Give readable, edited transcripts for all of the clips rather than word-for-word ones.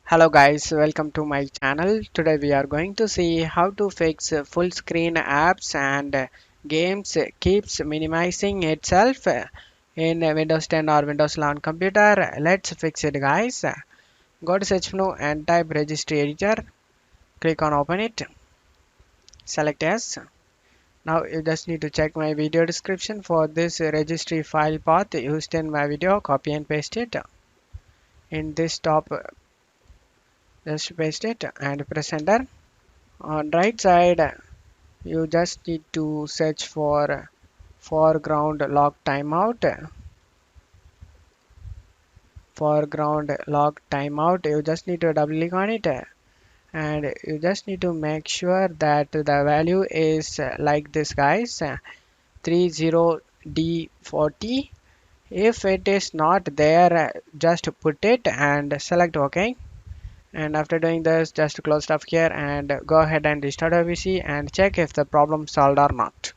Hello guys, welcome to my channel. Today we are going to see how to fix full screen apps and games keeps minimizing itself in Windows 10 or Windows 11 computer. Let's fix it guys. Go to search menu and type registry editor. Click on open it. Select yes. Now you just need to check my video description for this registry file path used in my video. Copy and paste it in this top. Just paste it and press enter. On right side you just need to search for foreground lock timeout. You just need to double click on it and you just need to make sure that the value is like this guys, 30D40. If it is not there, just put it and select OK. And after doing this, just close stuff here and go ahead and restart your PC and check if the problem solved or not.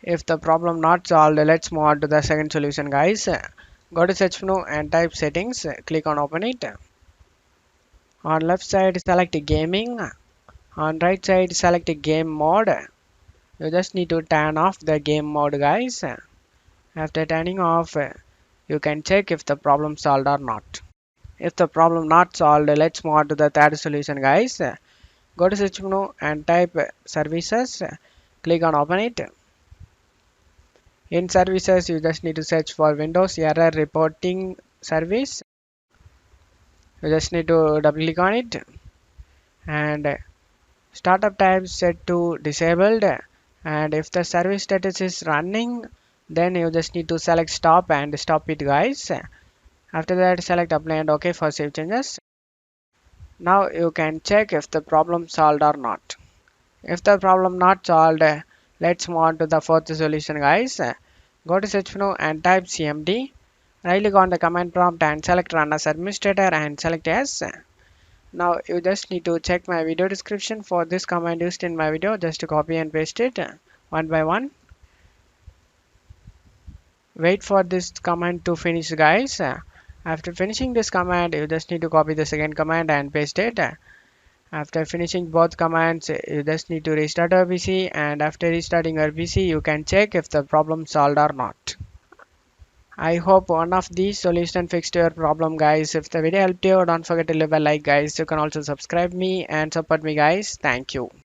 If the problem not solved, let's move on to the second solution guys. Go to search menu and type settings. Click on open it. On left side select gaming. On right side select game mode. You just need to turn off the game mode guys. After turning off, you can check if the problem solved or not. If the problem not solved, let's move on to the third solution guys. Go to search menu and type services. Click on open it. In services, you just need to search for Windows error reporting service. You just need to double click on it and startup type set to disabled, and if the service status is running, then you just need to select stop and stop it guys. After that select apply and OK for save changes. Now you can check if the problem solved or not. If the problem not solved, let's move on to the fourth solution guys. Go to search menu and type cmd. Right click on the command prompt and select run as administrator and select yes. Now you just need to check my video description for this command used in my video. Just to copy and paste it one by one. Wait for this command to finish guys. After finishing this command, you just need to copy the second command and paste it. After finishing both commands, you just need to restart your PC, and after restarting your PC, you can check if the problem solved or not. I hope one of these solutions fixed your problem guys. If the video helped you, don't forget to leave a like guys. You can also subscribe me and support me guys. Thank you.